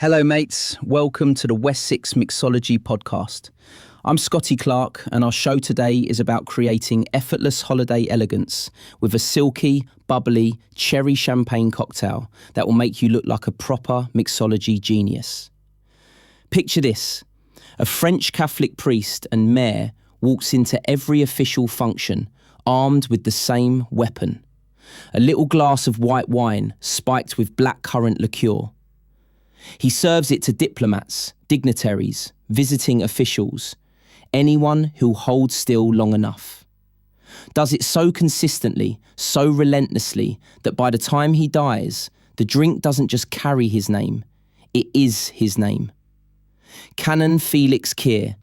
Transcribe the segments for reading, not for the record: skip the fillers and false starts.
Hello mates, welcome to the West 6 Mixology podcast. I'm Scotty Clark and our show today is about creating effortless holiday elegance with a silky, bubbly, cherry champagne cocktail that will make you look like a proper mixology genius. Picture this, a French Catholic priest and mayor walks into every official function armed with the same weapon, a little glass of white wine spiked with blackcurrant liqueur. He serves it to diplomats, dignitaries, visiting officials, anyone who'll hold still long enough. Does it so consistently, so relentlessly, that by the time he dies, the drink doesn't just carry his name, it is his name. Canon Félix Kir,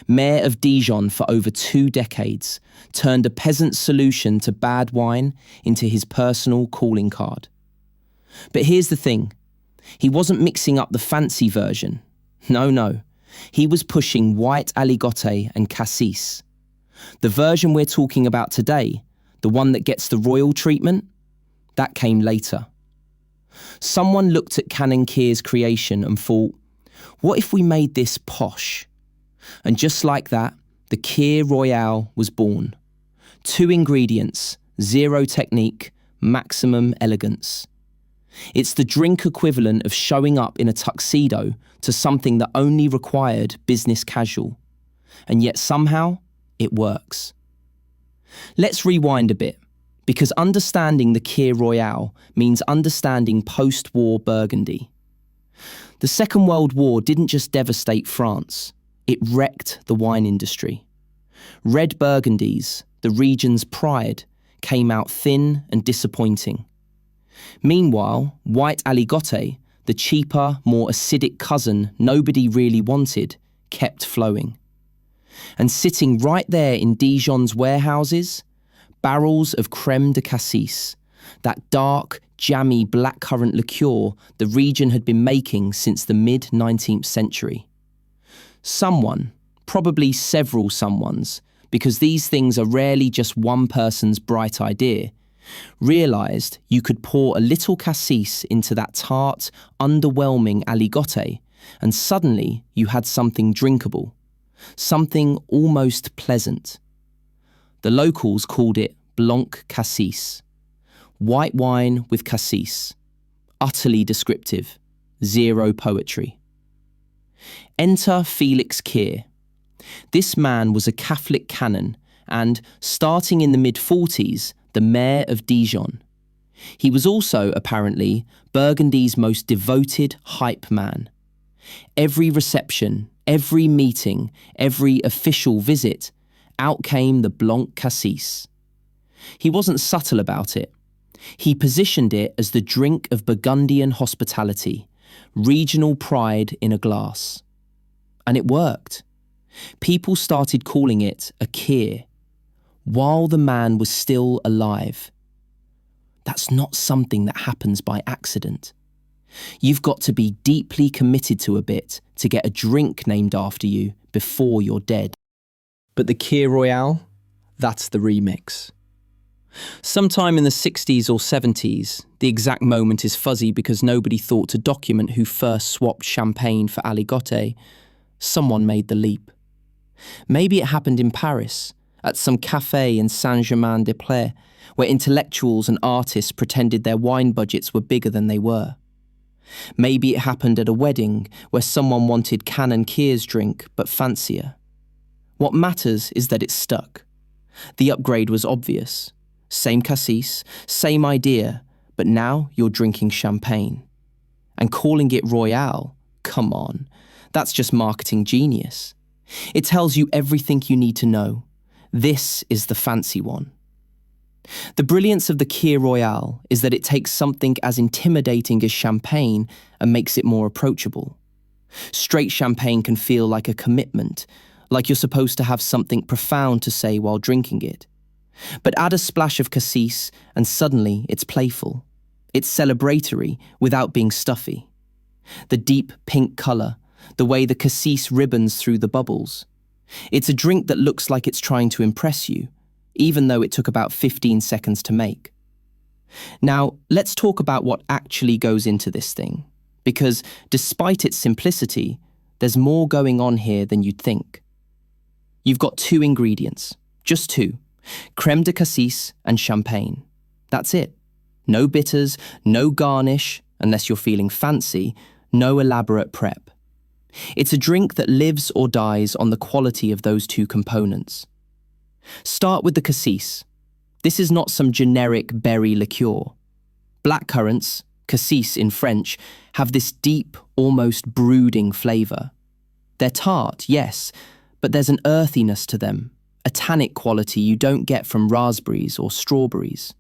mayor of Dijon for over 2 decades, turned a peasant's solution to bad wine into his personal calling card. But here's the thing. He wasn't mixing up the fancy version. No. He was pushing white Aligoté and cassis. The version we're talking about today, the one that gets the royal treatment, that came later. Someone looked at Canon Kir's creation and thought, what if we made this posh? And just like that, the Kir Royale was born. 2 ingredients, 0 technique, maximum elegance. It's the drink equivalent of showing up in a tuxedo to something that only required business casual. And yet somehow, it works. Let's rewind a bit, because understanding the Kir Royale means understanding post-war Burgundy. The Second World War didn't just devastate France, it wrecked the wine industry. Red Burgundies, the region's pride, came out thin and disappointing. Meanwhile, white Aligoté, the cheaper, more acidic cousin nobody really wanted, kept flowing. And sitting right there in Dijon's warehouses, barrels of crème de cassis, that dark, jammy blackcurrant liqueur the region had been making since the mid-19th century. Someone, probably several someones, because these things are rarely just one person's bright idea, realised you could pour a little cassis into that tart, underwhelming Aligoté, and suddenly you had something drinkable, something almost pleasant. The locals called it blanc cassis, white wine with cassis, utterly descriptive, 0 poetry. Enter Félix Kir. This man was a Catholic canon and, starting in the mid-40s, the mayor of Dijon. He was also, apparently, Burgundy's most devoted hype man. Every reception, every meeting, every official visit, out came the blanc cassis. He wasn't subtle about it. He positioned it as the drink of Burgundian hospitality, regional pride in a glass. And it worked. People started calling it a Kir, while the man was still alive. That's not something that happens by accident. You've got to be deeply committed to a bit to get a drink named after you before you're dead. But the Kir Royale, that's the remix. Sometime in the 60s or 70s, the exact moment is fuzzy because nobody thought to document who first swapped champagne for Aligoté. Someone made the leap. Maybe it happened in Paris, at some café in Saint-Germain-des-Prés, where intellectuals and artists pretended their wine budgets were bigger than they were. Maybe it happened at a wedding where someone wanted Canon Kir's drink but fancier. What matters is that it stuck. The upgrade was obvious. Same cassis, same idea, but now you're drinking champagne. And calling it Royale? Come on, that's just marketing genius. It tells you everything you need to know. This is the fancy one. The brilliance of the Kir Royale is that it takes something as intimidating as champagne and makes it more approachable. Straight champagne can feel like a commitment, like you're supposed to have something profound to say while drinking it. But add a splash of cassis and suddenly it's playful. It's celebratory without being stuffy. The deep pink colour, the way the cassis ribbons through the bubbles. It's a drink that looks like it's trying to impress you, even though it took about 15 seconds to make. Now, let's talk about what actually goes into this thing, because despite its simplicity, there's more going on here than you'd think. You've got two ingredients, just two, crème de cassis and champagne. That's it. No bitters, no garnish, unless you're feeling fancy, no elaborate prep. It's a drink that lives or dies on the quality of those two components. Start with the cassis. This is not some generic berry liqueur. Blackcurrants, cassis in French, have this deep, almost brooding flavour. They're tart, yes, but there's an earthiness to them, a tannic quality you don't get from raspberries or strawberries.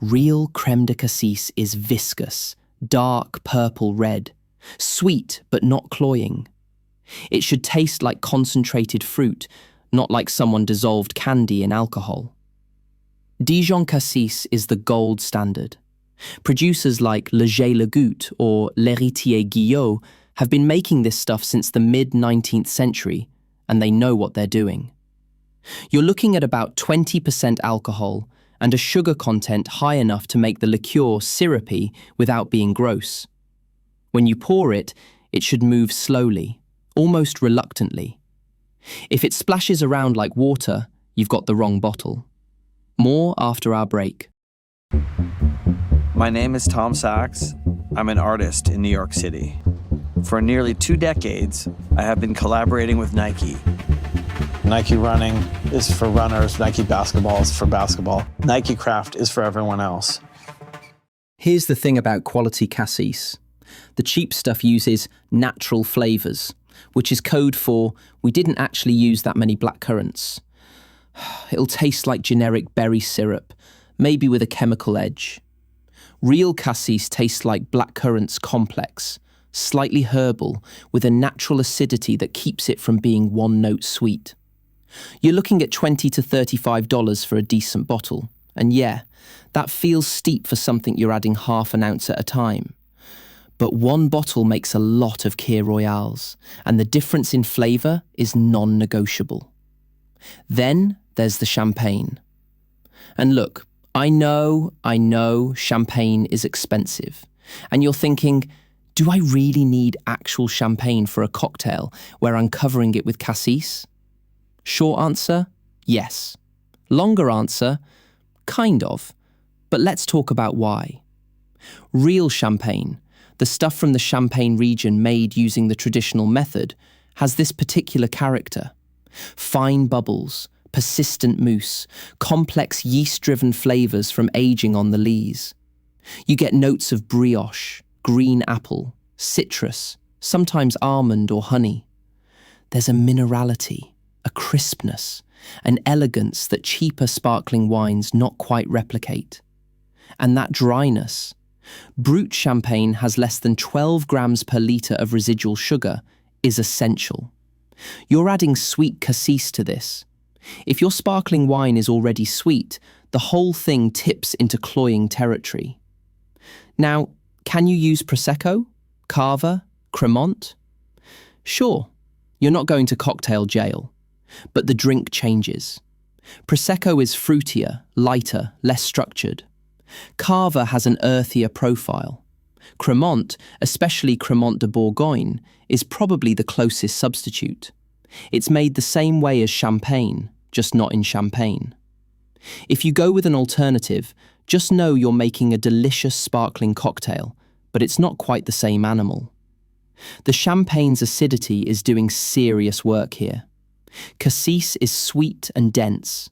Real crème de cassis is viscous, dark purple-red, sweet but not cloying. It should taste like concentrated fruit, not like someone dissolved candy in alcohol. Dijon cassis is the gold standard. Producers like Lejay Lagoute or L'Héritier Guyot have been making this stuff since the mid-19th century, and they know what they're doing. You're looking at about 20% alcohol and a sugar content high enough to make the liqueur syrupy without being gross. When you pour it, it should move slowly, almost reluctantly. If it splashes around like water, you've got the wrong bottle. More after our break. My name is Tom Sachs. I'm an artist in New York City. For nearly 2 decades, I have been collaborating with Nike. Nike running is for runners, Nike basketball is for basketball. Nike craft is for everyone else. Here's the thing about quality cassis. The cheap stuff uses natural flavours, which is code for we didn't actually use that many blackcurrants. It'll taste like generic berry syrup, maybe with a chemical edge. Real cassis tastes like blackcurrants complex, slightly herbal, with a natural acidity that keeps it from being one-note sweet. You're looking at $20 to $35 for a decent bottle, and yeah, that feels steep for something you're adding half an ounce at a time. But one bottle makes a lot of Kir Royales, and the difference in flavour is non-negotiable. Then there's the champagne. And look, I know champagne is expensive. And you're thinking, do I really need actual champagne for a cocktail where I'm covering it with cassis? Short answer, yes. Longer answer, kind of. But let's talk about why. Real champagne, the stuff from the Champagne region made using the traditional method, has this particular character. Fine bubbles, persistent mousse, complex yeast-driven flavours from aging on the lees. You get notes of brioche, green apple, citrus, sometimes almond or honey. There's a minerality, a crispness, an elegance that cheaper sparkling wines not quite replicate. And that dryness. Brut Champagne has less than 12 grams per litre of residual sugar, is essential. You're adding sweet cassis to this. If your sparkling wine is already sweet, the whole thing tips into cloying territory. Now, can you use Prosecco, Cava, Cremant? Sure, you're not going to cocktail jail, but the drink changes. Prosecco is fruitier, lighter, less structured. Cava has an earthier profile. Cremant, especially Cremant de Bourgogne, is probably the closest substitute. It's made the same way as champagne, just not in champagne. If you go with an alternative, just know you're making a delicious sparkling cocktail, but it's not quite the same animal. The champagne's acidity is doing serious work here. Cassis is sweet and dense.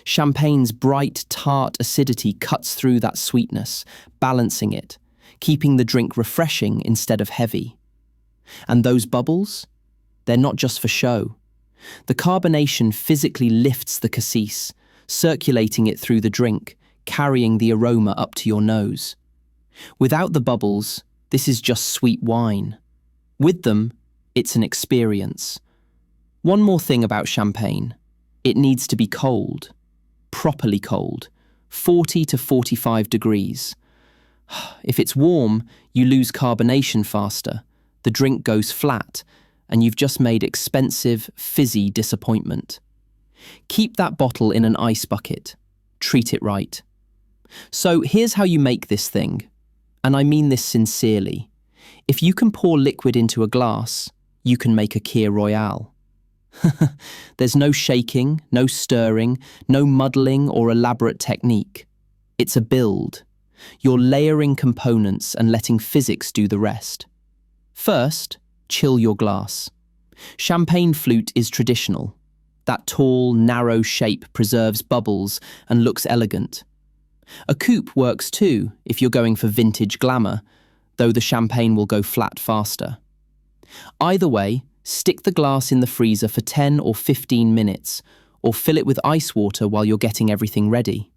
Champagne's bright, tart acidity cuts through that sweetness, balancing it, keeping the drink refreshing instead of heavy. And those bubbles? They're not just for show. The carbonation physically lifts the cassis, circulating it through the drink, carrying the aroma up to your nose. Without the bubbles, this is just sweet wine. With them, it's an experience. One more thing about champagne. It needs to be cold. Properly cold. 40 to 45 degrees. If it's warm, you lose carbonation faster. The drink goes flat, and you've just made expensive, fizzy disappointment. Keep that bottle in an ice bucket. Treat it right. So here's how you make this thing. And I mean this sincerely. If you can pour liquid into a glass, you can make a Kir Royale. There's no shaking, no stirring, no muddling or elaborate technique. It's a build. You're layering components and letting physics do the rest. First, chill your glass. Champagne flute is traditional. That tall, narrow shape preserves bubbles and looks elegant. A coupe works too if you're going for vintage glamour, though the champagne will go flat faster. Either way, stick the glass in the freezer for 10 or 15 minutes, or fill it with ice water while you're getting everything ready.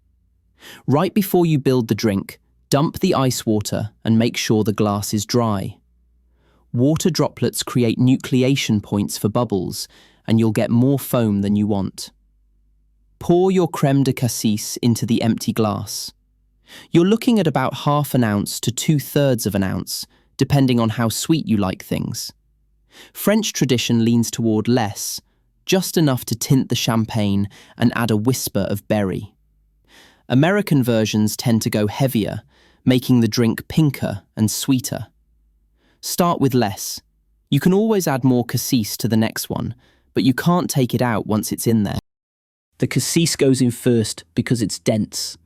Right before you build the drink, dump the ice water and make sure the glass is dry. Water droplets create nucleation points for bubbles, and you'll get more foam than you want. Pour your crème de cassis into the empty glass. You're looking at about 1/2 ounce to 2/3 of an ounce, depending on how sweet you like things. French tradition leans toward less, just enough to tint the champagne and add a whisper of berry. American versions tend to go heavier, making the drink pinker and sweeter. Start with less. You can always add more cassis to the next one, but you can't take it out once it's in there. The cassis goes in first because it's dense.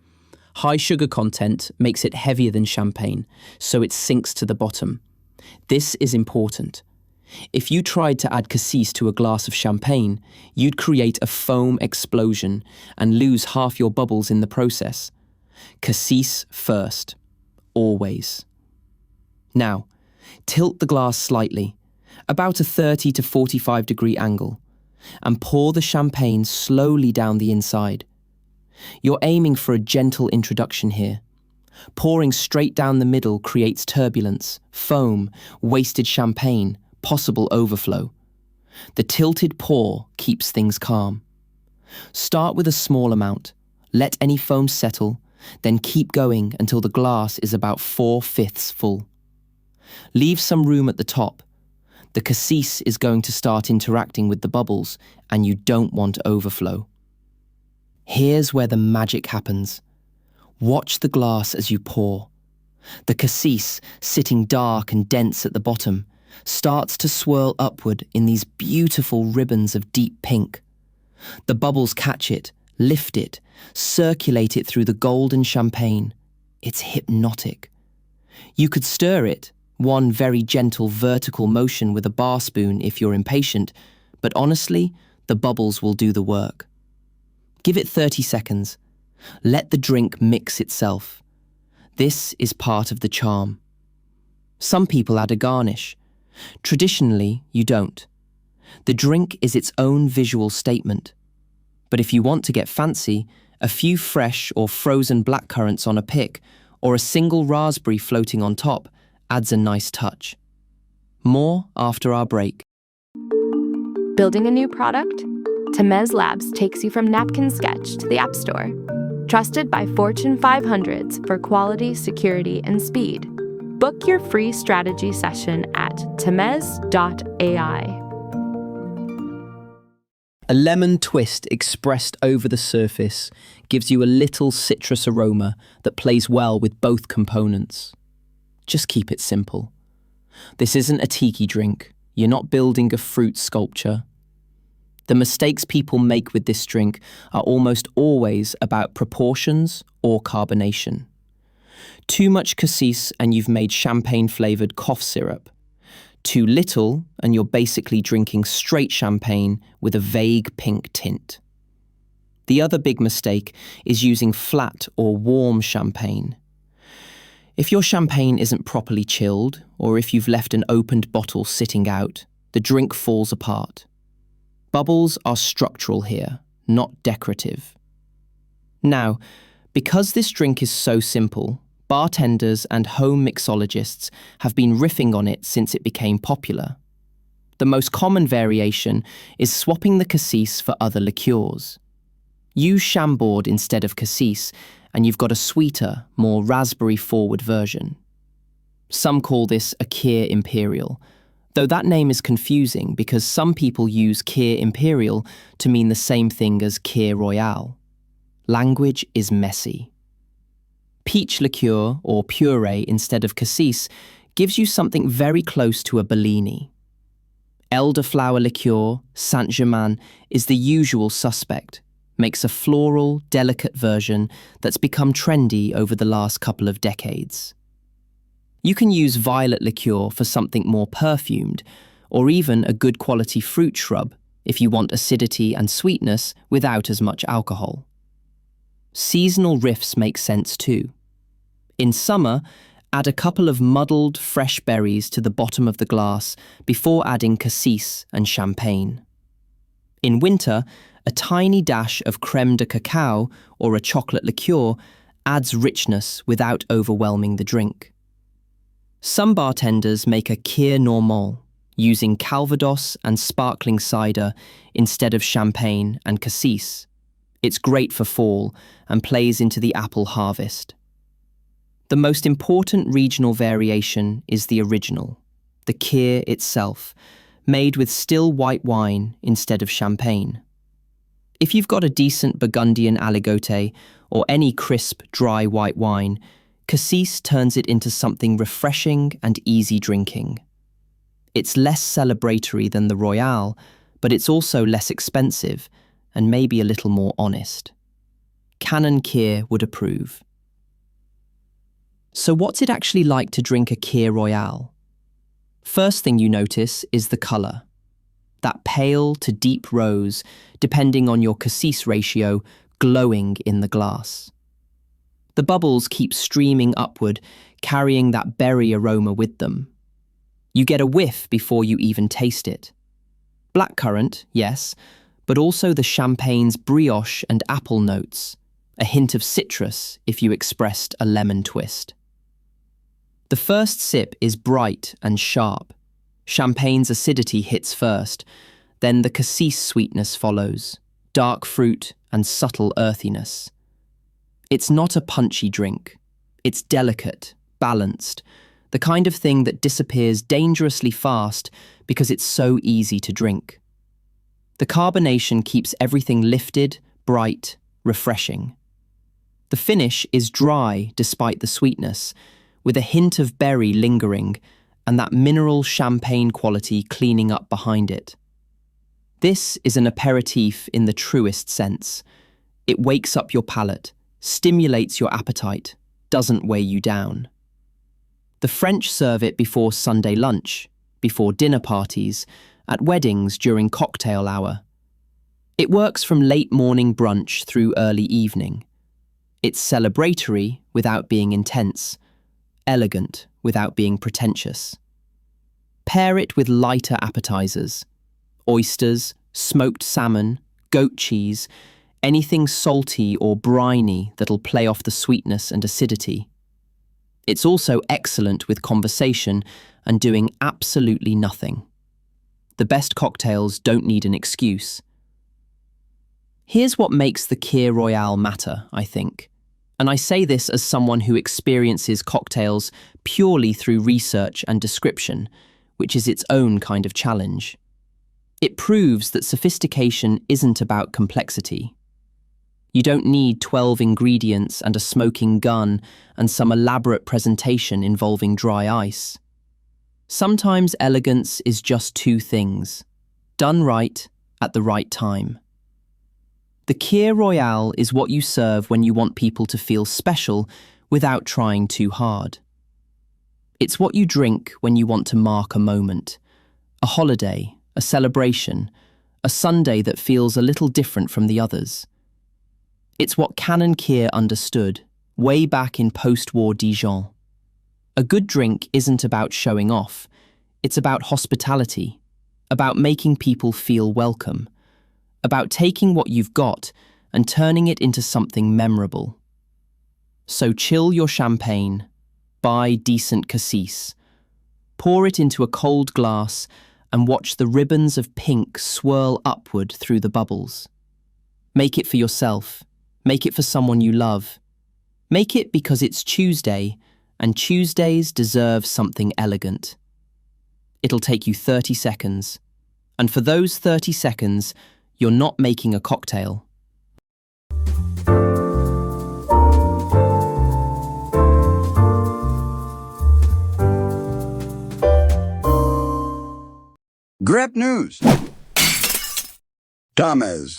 High sugar content makes it heavier than champagne, so it sinks to the bottom. This is important. If you tried to add cassis to a glass of champagne, you'd create a foam explosion and lose half your bubbles in the process. Cassis first, always. Now, tilt the glass slightly, about a 30 to 45 degree angle, and pour the champagne slowly down the inside. You're aiming for a gentle introduction here. Pouring straight down the middle creates turbulence, foam, wasted champagne, possible overflow. The tilted pour keeps things calm. Start with a small amount, let any foam settle, then keep going until the glass is about 4/5 full. Leave some room at the top. The cassis is going to start interacting with the bubbles, and you don't want overflow. Here's where the magic happens. Watch the glass as you pour. The cassis, sitting dark and dense at the bottom, starts to swirl upward in these beautiful ribbons of deep pink. The bubbles catch it, lift it, circulate it through the golden champagne. It's hypnotic. You could stir it, one very gentle vertical motion with a bar spoon if you're impatient, but honestly, the bubbles will do the work. Give it 30 seconds. Let the drink mix itself. This is part of the charm. Some people add a garnish. Traditionally, you don't. The drink is its own visual statement. But if you want to get fancy, a few fresh or frozen blackcurrants on a pick, or a single raspberry floating on top, adds a nice touch. More after our break. Building a new product? Temez Labs takes you from napkin sketch to the App Store. Trusted by Fortune 500s for quality, security, and speed. Book your free strategy session at temez.ai. A lemon twist expressed over the surface gives you a little citrus aroma that plays well with both components. Just keep it simple. This isn't a tiki drink. You're not building a fruit sculpture. The mistakes people make with this drink are almost always about proportions or carbonation. Too much cassis and you've made champagne-flavoured cough syrup. Too little and you're basically drinking straight champagne with a vague pink tint. The other big mistake is using flat or warm champagne. If your champagne isn't properly chilled, or if you've left an opened bottle sitting out, the drink falls apart. Bubbles are structural here, not decorative. Now, because this drink is so simple, bartenders and home mixologists have been riffing on it since it became popular. The most common variation is swapping the cassis for other liqueurs. Use Chambord instead of cassis, and you've got a sweeter, more raspberry-forward version. Some call this a Kir Imperial, though that name is confusing because some people use Kir Imperial to mean the same thing as Kir Royale. Language is messy. Peach liqueur or puree instead of cassis gives you something very close to a Bellini. Elderflower liqueur, Saint-Germain, is the usual suspect, makes a floral, delicate version that's become trendy over the last couple of decades. You can use violet liqueur for something more perfumed, or even a good quality fruit shrub if you want acidity and sweetness without as much alcohol. Seasonal riffs make sense too. In summer, add a couple of muddled, fresh berries to the bottom of the glass before adding cassis and champagne. In winter, a tiny dash of crème de cacao or a chocolate liqueur adds richness without overwhelming the drink. Some bartenders make a Kir Normal, using Calvados and sparkling cider instead of champagne and cassis. It's great for fall and plays into the apple harvest. The most important regional variation is the original, the Kir itself, made with still white wine instead of champagne. If you've got a decent Burgundian Aligoté or any crisp, dry white wine, cassis turns it into something refreshing and easy drinking. It's less celebratory than the Royale, but it's also less expensive and maybe a little more honest. Canon Kir would approve. So what's it actually like to drink a Kir Royale? First thing you notice is the colour. That pale to deep rose, depending on your cassis ratio, glowing in the glass. The bubbles keep streaming upward, carrying that berry aroma with them. You get a whiff before you even taste it. Blackcurrant, yes, but also the champagne's brioche and apple notes, a hint of citrus if you expressed a lemon twist. The first sip is bright and sharp. Champagne's acidity hits first, then the cassis sweetness follows, dark fruit and subtle earthiness. It's not a punchy drink. It's delicate, balanced, the kind of thing that disappears dangerously fast because it's so easy to drink. The carbonation keeps everything lifted, bright, refreshing. The finish is dry despite the sweetness, with a hint of berry lingering and that mineral champagne quality cleaning up behind it. This is an aperitif in the truest sense. It wakes up your palate, stimulates your appetite, doesn't weigh you down. The French serve it before Sunday lunch, before dinner parties, at weddings during cocktail hour. It works from late morning brunch through early evening. It's celebratory without being intense, elegant without being pretentious. Pair it with lighter appetizers, oysters, smoked salmon, goat cheese, anything salty or briny that'll play off the sweetness and acidity. It's also excellent with conversation and doing absolutely nothing. The best cocktails don't need an excuse. Here's what makes the Kir Royale matter, I think. And I say this as someone who experiences cocktails purely through research and description, which is its own kind of challenge. It proves that sophistication isn't about complexity. You don't need 12 ingredients and a smoking gun and some elaborate presentation involving dry ice. Sometimes elegance is just two things, done right at the right time. The Kir Royale is what you serve when you want people to feel special without trying too hard. It's what you drink when you want to mark a moment, a holiday, a celebration, a Sunday that feels a little different from the others. It's what Canon Kir understood way back in post-war Dijon. A good drink isn't about showing off. It's about hospitality, about making people feel welcome, about taking what you've got and turning it into something memorable. So chill your champagne, buy decent cassis, pour it into a cold glass and watch the ribbons of pink swirl upward through the bubbles. Make it for yourself. Make it for someone you love. Make it because it's Tuesday, and Tuesdays deserve something elegant. It'll take you 30 seconds. And for those 30 seconds, you're not making a cocktail. Grep News. Thomas.